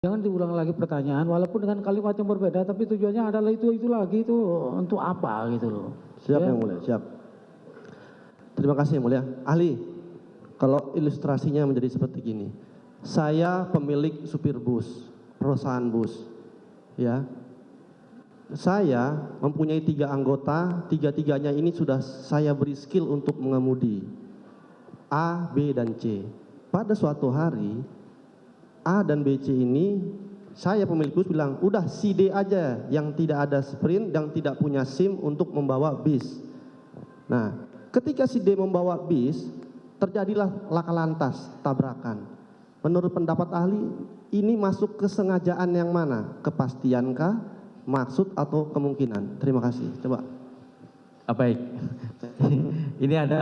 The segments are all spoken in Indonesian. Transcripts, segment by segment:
Jangan diulang lagi pertanyaan, walaupun dengan kalimat yang berbeda, tapi tujuannya adalah itu lagi, itu untuk apa gitu loh. Siap Ya. yang mulia, siap. Terima kasih yang mulia. Ahli, kalau ilustrasinya menjadi seperti gini. Saya pemilik supir bus, perusahaan bus. Ya. Saya mempunyai 3 anggota, 3-tiganya ini sudah saya beri skill untuk mengemudi. A, B, dan C. Pada suatu hari, A dan B, C ini, saya pemilik bus bilang, udah si D aja yang tidak ada sprint, yang tidak punya SIM untuk membawa bis. Nah, ketika si D membawa bis, terjadilah laka lantas, tabrakan. Menurut pendapat ahli, ini masuk kesengajaan yang mana? Kepastiankah, maksud atau kemungkinan? Terima kasih. Coba. Baik. Ini ada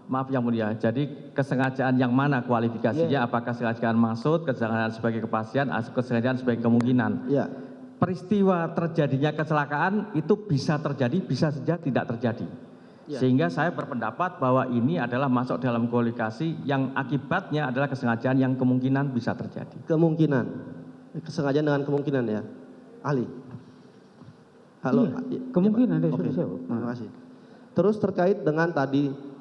maaf yang mulia, jadi kesengajaan yang mana kualifikasinya? Apakah kesengajaan maksud, kesengajaan sebagai kepastian, atau kesengajaan sebagai kemungkinan? Ya. Peristiwa terjadinya kecelakaan itu bisa terjadi, bisa saja tidak terjadi. Ya. Sehingga saya berpendapat bahwa ini adalah masuk dalam kualifikasi yang akibatnya adalah kesengajaan yang kemungkinan bisa terjadi. Kemungkinan. Kesengajaan dengan kemungkinan ya. Ahli. Halo. Iya, kemungkinan ya, sudah jawab. Terima kasih. Terus terkait dengan tadi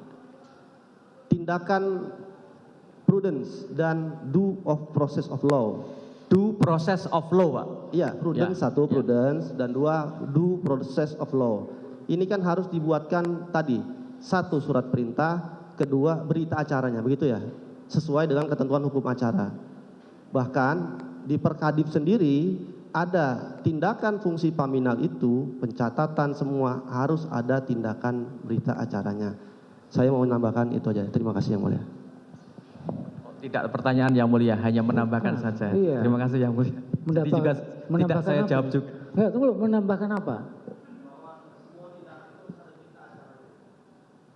tindakan prudence dan due of process of law. Due process of law, Pak. Iya, prudence Ya, satu, ya. prudence, dan 2 due process of law. Ini kan harus dibuatkan tadi, 1 surat perintah, 2 berita acaranya, begitu ya? Sesuai dengan ketentuan hukum acara. Bahkan di Perkadip sendiri ada tindakan fungsi paminal itu, pencatatan semua harus ada tindakan berita acaranya. Saya mau menambahkan itu aja. Terima kasih yang mulia. Tidak pertanyaan yang mulia, hanya menambahkan saja. Iya. Terima kasih yang mulia. Jadi juga tidak saya apa? jawab juga. Enggak, tunggu, menambahkan apa?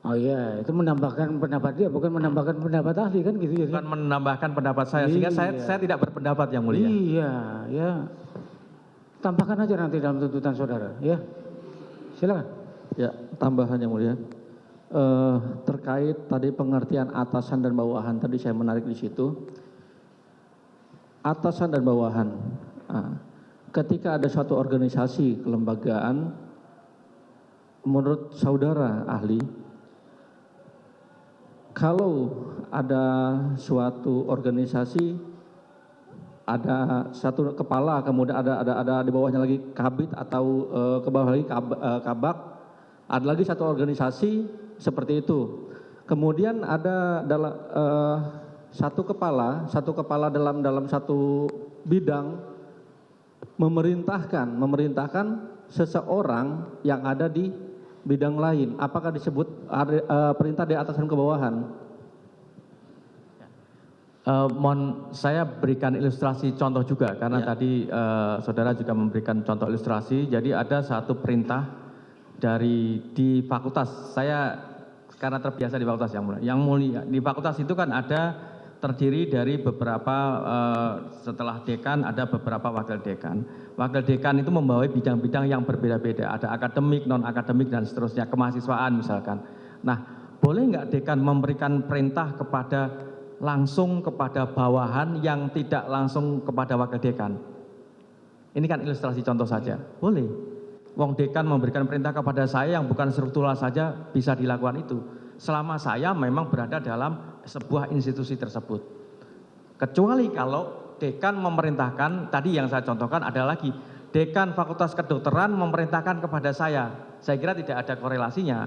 Oh iya, itu menambahkan pendapat dia, bukan menambahkan pendapat ahli kan gitu ya. Bukan menambahkan pendapat saya, sehingga saya tidak berpendapat yang mulia. Iya, ya. Tambahkan aja nanti dalam tuntutan saudara, ya. Silakan. Ya, tambahan yang mulia. Terkait tadi pengertian atasan dan bawahan, tadi saya menarik di situ. Atasan dan bawahan. Ketika ada suatu organisasi kelembagaan, menurut saudara ahli, kalau ada suatu organisasi, ada satu kepala, kemudian ada di bawahnya lagi kabit atau ke bawah lagi kabak, ada lagi satu organisasi seperti itu. Kemudian ada dalam satu kepala dalam satu bidang memerintahkan seseorang yang ada di bidang lain. Apakah disebut perintah dari atasan ke bawahan? Mohon saya berikan ilustrasi contoh juga, karena tadi saudara juga memberikan contoh ilustrasi. Jadi ada satu perintah di fakultas. Saya karena terbiasa di fakultas yang mulia. Di fakultas itu kan ada terdiri dari beberapa, setelah dekan ada beberapa wakil dekan. Wakil dekan itu membawa bidang-bidang yang berbeda-beda. Ada akademik, non-akademik, dan seterusnya, kemahasiswaan misalkan. Nah, boleh nggak dekan memberikan perintah langsung kepada bawahan yang tidak langsung kepada wakil dekan? Ini kan ilustrasi contoh saja. Boleh. Wong dekan memberikan perintah kepada saya yang bukan struktural saja bisa dilakukan itu. Selama saya memang berada dalam sebuah institusi tersebut. Kecuali kalau dekan memerintahkan, tadi yang saya contohkan ada lagi, dekan fakultas kedokteran memerintahkan kepada saya. Saya kira tidak ada korelasinya,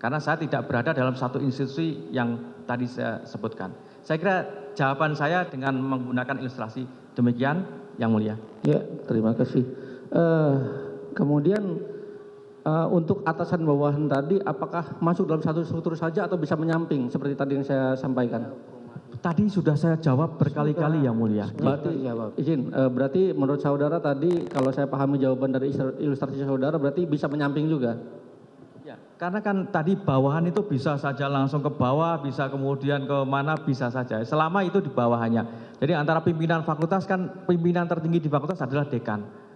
karena saya tidak berada dalam satu institusi yang tadi saya sebutkan. Saya kira jawaban saya dengan menggunakan ilustrasi demikian, yang mulia. Ya, terima kasih. Kemudian untuk atasan bawahan tadi, apakah masuk dalam satu struktur saja atau bisa menyamping seperti tadi yang saya sampaikan? Tadi sudah saya jawab berkali-kali yang mulia. Berarti menurut saudara tadi, kalau saya pahami jawaban dari ilustrasi saudara, berarti bisa menyamping juga? Ya, karena kan tadi bawahan itu bisa saja langsung ke bawah, bisa kemudian ke mana, bisa saja. Selama itu di bawahannya. Jadi antara pimpinan fakultas kan, pimpinan tertinggi di fakultas adalah dekan.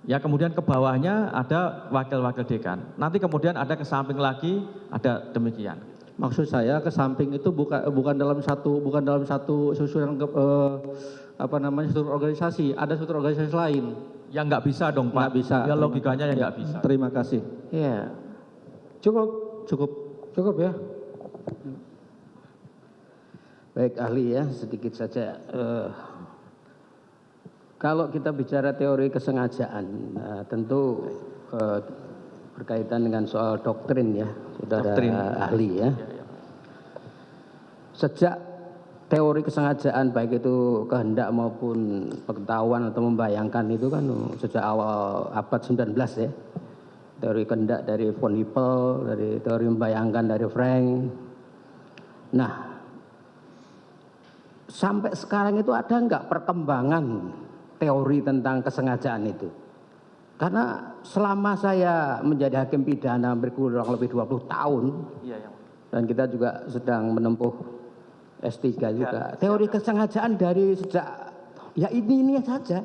Ya, kemudian ke bawahnya ada wakil-wakil dekan. Nanti kemudian ada ke samping lagi, ada demikian. Maksud saya ke samping itu bukan dalam satu susunan struktur organisasi, ada struktur organisasi lain. Ya nggak bisa dong Pak. Nggak bisa. Ya logikanya ya nggak bisa. Terima kasih. Iya. Cukup, cukup ya. Baik ahli ya, sedikit saja. Kalau kita bicara teori kesengajaan, tentu berkaitan dengan soal doktrin ya, saudara Doktrin. ahli ya. Sejak teori kesengajaan baik itu kehendak maupun pengetahuan atau membayangkan itu kan sejak awal abad 19 ya. Teori kehendak dari von Hippel, dari teori membayangkan dari Frank. Nah, sampai sekarang itu ada nggak perkembangan teori tentang kesengajaan itu? Karena selama saya menjadi hakim pidana hampir kurang lebih 20 tahun, dan kita juga sedang menempuh S3 juga, teori kesengajaan dari sejak ya ini saja.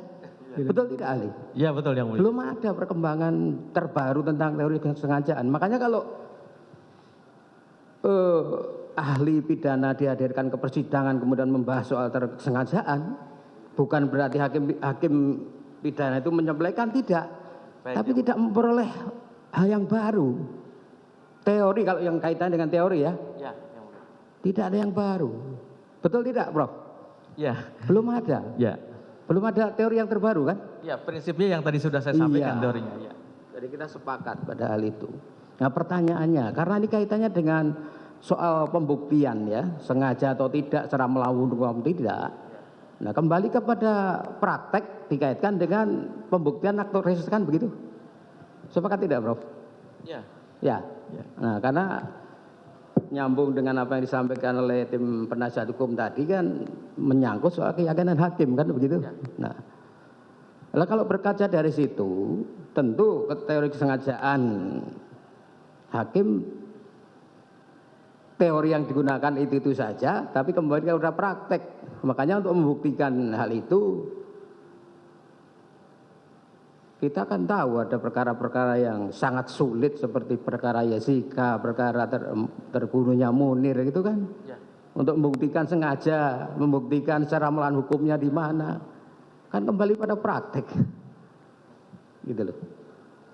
Betul tidak ahli? Iya betul yang mulia. Belum ada perkembangan terbaru tentang teori kesengajaan. Makanya kalau ahli pidana dihadirkan ke persidangan kemudian membahas soal kesengajaan, bukan berarti hakim pidana itu menyepelekan, tidak. Tapi tidak memperoleh hal yang baru. Teori kalau yang kaitan dengan teori ya, tidak ada yang baru. Betul tidak, Prof? Ya. Belum ada. Ya. Belum ada teori yang terbaru kan? Ya, prinsipnya yang tadi sudah saya sampaikan teorinya. Ya. Jadi kita sepakat pada hal itu. Nah pertanyaannya, karena ini kaitannya dengan soal pembuktian ya, sengaja atau tidak, secara melawan atau tidak. Nah kembali kepada praktek dikaitkan dengan pembuktian aktor resus kan begitu? Sepakat tidak, Prof? Ya. Ya. Nah karena nyambung dengan apa yang disampaikan oleh tim penasihat hukum tadi kan menyangkut soal keyakinan hakim kan begitu. Nah, kalau berkaca dari situ, tentu teori kesengajaan hakim teori yang digunakan itu saja, tapi kembali kepada praktek. Makanya untuk membuktikan hal itu kita kan tahu ada perkara-perkara yang sangat sulit seperti perkara Jessica, perkara terbunuhnya Munir gitu kan. Ya. Untuk membuktikan sengaja, membuktikan secara melawan hukumnya di mana. Kan kembali pada praktek. Gitu loh.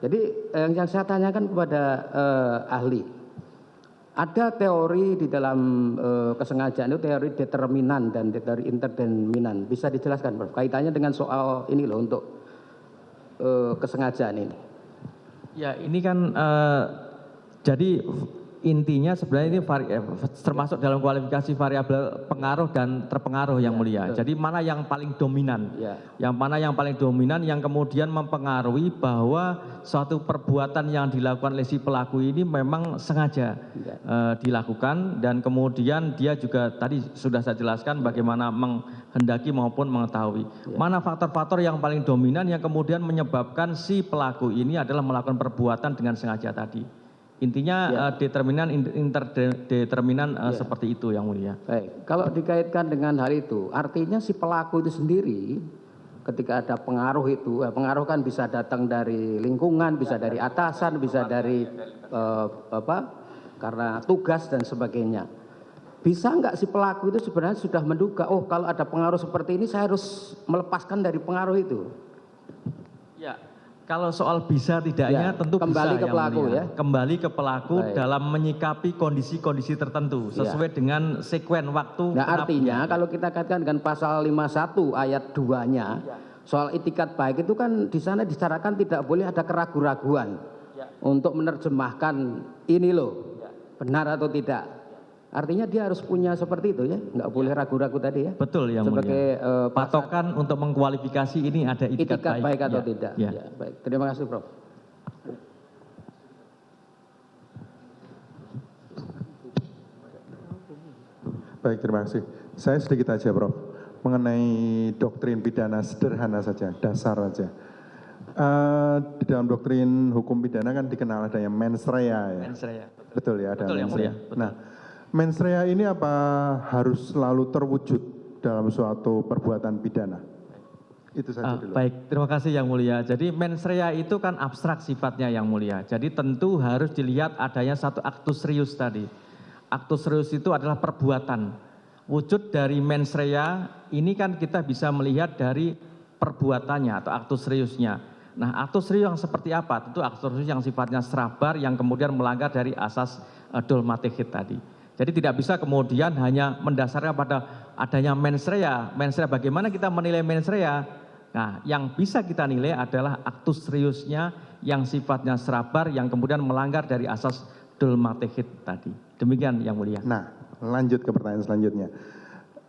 Jadi yang saya tanyakan kepada ahli. Ada teori di dalam kesengajaan itu teori determinan dan teori interdeterminan. Bisa dijelaskan, Prof? Kaitannya dengan soal ini loh untuk kesengajaan ini. Ya ini kan jadi intinya sebenarnya ini termasuk dalam kualifikasi variabel pengaruh dan terpengaruh yang mulia. Jadi mana yang paling dominan? Yang mana yang paling dominan yang kemudian mempengaruhi bahwa suatu perbuatan yang dilakukan oleh si pelaku ini memang sengaja dilakukan dan kemudian dia juga tadi sudah saya jelaskan bagaimana menghendaki maupun mengetahui. Mana faktor-faktor yang paling dominan yang kemudian menyebabkan si pelaku ini adalah melakukan perbuatan dengan sengaja tadi. Intinya determinan interdeterminan seperti itu yang mulia. Baik, kalau dikaitkan dengan hal itu, artinya si pelaku itu sendiri ketika ada pengaruh itu, pengaruh kan bisa datang dari lingkungan, bisa dari atasan, bisa dari karena tugas dan sebagainya. Bisa nggak si pelaku itu sebenarnya sudah menduga, oh kalau ada pengaruh seperti ini saya harus melepaskan dari pengaruh itu? Ya. Kalau soal bisa tidaknya tentu kembali bisa ke pelaku ya. Kembali ke pelaku dalam menyikapi kondisi-kondisi tertentu sesuai dengan sekuen waktu. Nah artinya kalau kita kaitkan dengan pasal 51 ayat 2-nya soal itikat baik itu kan di sana disyaratkan tidak boleh ada keraguan-raguan untuk menerjemahkan ini loh benar atau tidak. Artinya dia harus punya seperti itu ya, nggak boleh ragu-ragu tadi ya. Betul yang sebagai patokan untuk mengkualifikasi ini ada itikat baik atau tidak. Ya, baik. Terima kasih, Prof. Baik, terima kasih. Saya sedikit aja, Prof. Mengenai doktrin pidana sederhana saja, dasar saja. Di dalam doktrin hukum pidana kan dikenal adanya mens rea ya. Mens rea. Betul ya, ada mens rea. Betul. Nah, mens rea ini apa harus selalu terwujud dalam suatu perbuatan pidana? Itu saja dulu. Baik, terima kasih yang mulia. Jadi mens rea itu kan abstrak sifatnya yang mulia. Jadi tentu harus dilihat adanya satu aktus serius tadi. Actus reus itu adalah perbuatan. Wujud dari mens rea ini kan kita bisa melihat dari perbuatannya atau actus reusnya. Nah, actus reus yang seperti apa? Tentu actus reus yang sifatnya serabar yang kemudian melanggar dari asas dogmatik tadi. Jadi tidak bisa kemudian hanya mendasarkan pada adanya mens rea. Mens rea, bagaimana kita menilai mens rea? Nah, yang bisa kita nilai adalah actus reusnya yang sifatnya serabar yang kemudian melanggar dari asas dogmatik tadi. Demikian yang mulia. Nah, lanjut ke pertanyaan selanjutnya.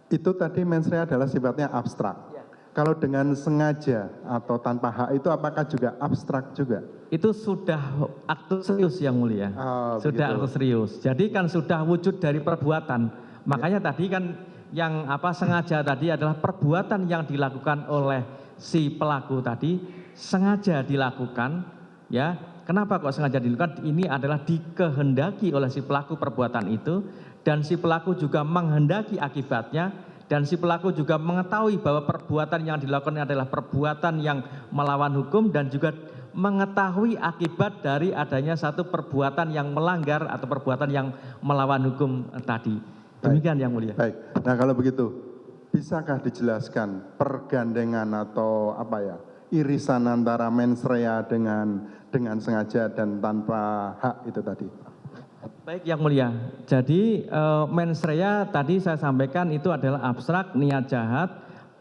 Itu tadi mens rea adalah sifatnya abstrak. Kalau dengan sengaja atau tanpa hak itu apakah juga abstrak juga? Itu sudah actus reus yang mulia. Oh, sudah begitu. actus reus. Jadi kan sudah wujud dari perbuatan. Makanya tadi kan yang sengaja tadi adalah perbuatan yang dilakukan oleh si pelaku tadi, sengaja dilakukan, ya. Kenapa kok sengaja dilakukan? Ini adalah dikehendaki oleh si pelaku perbuatan itu, dan si pelaku juga menghendaki akibatnya, dan si pelaku juga mengetahui bahwa perbuatan yang dilakukan adalah perbuatan yang melawan hukum, dan juga mengetahui akibat dari adanya satu perbuatan yang melanggar atau perbuatan yang melawan hukum tadi. Demikian yang mulia. Baik. Nah, kalau begitu, bisakah dijelaskan pergandengan atau irisan antara mens rea dengan sengaja dan tanpa hak itu tadi? Baik yang mulia, jadi mens rea tadi saya sampaikan itu adalah abstrak, niat jahat,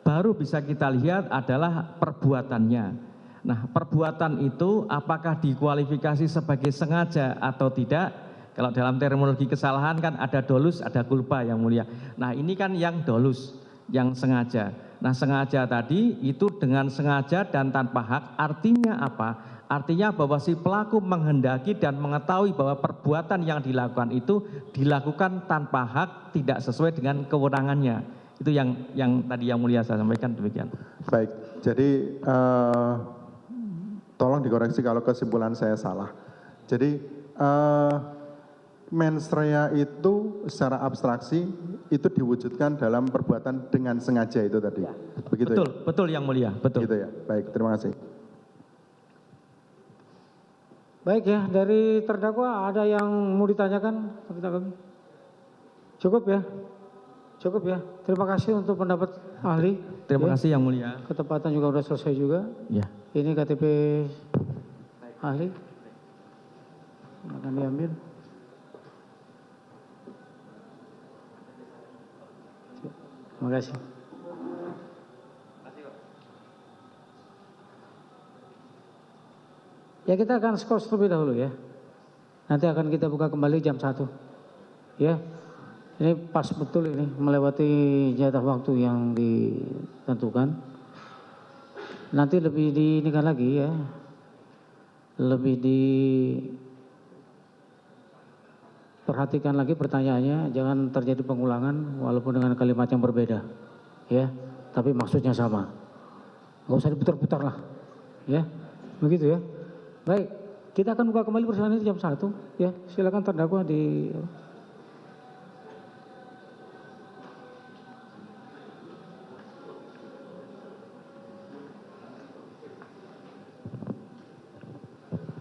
baru bisa kita lihat adalah perbuatannya. Nah, perbuatan itu apakah dikualifikasi sebagai sengaja atau tidak? Kalau dalam terminologi kesalahan kan ada dolus, ada culpa yang mulia. Nah, ini kan yang dolus, yang sengaja. Nah, sengaja tadi itu dengan sengaja dan tanpa hak, artinya apa? Artinya bahwa si pelaku menghendaki dan mengetahui bahwa perbuatan yang dilakukan itu dilakukan tanpa hak, tidak sesuai dengan kewenangannya. Itu yang tadi yang mulia saya sampaikan, demikian. Baik, jadi tolong dikoreksi kalau kesimpulan saya salah. Jadi mens rea itu secara abstraksi itu diwujudkan dalam perbuatan dengan sengaja itu tadi. Begitu Betul, ya? betul yang mulia, betul. Begitu ya. Baik, terima kasih. Baik ya, dari terdakwa ada yang mau ditanyakan? Cukup ya? Cukup ya. Terima kasih untuk pendapat ahli. Terima Ya. kasih yang mulia. Ketepatan juga sudah selesai juga. Ya. Ini KTP ahli. Akan diambil. Terima kasih. Ya, kita akan skors terlebih dahulu ya. Nanti akan kita buka kembali jam 1. Ya. Ini pas betul ini melewati jatah waktu yang ditentukan. Nanti lebih diinikan lagi ya. Lebih diperhatikan lagi pertanyaannya, jangan terjadi pengulangan walaupun dengan kalimat yang berbeda. Ya, tapi maksudnya sama. Enggak usah diputar-putar lah. Ya. Begitu ya. Baik, kita akan buka kembali persidangan ini jam 1. Ya, silakan terdakwa di.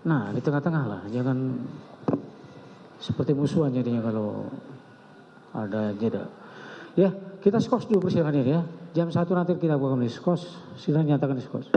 Nah, di tengah-tengah lah, jangan seperti musuhan jadinya kalau ada jeda. Ya, kita skors dulu persidangan ini ya. Jam 1 nanti kita buka kembali skors, sidang nyatakan skors.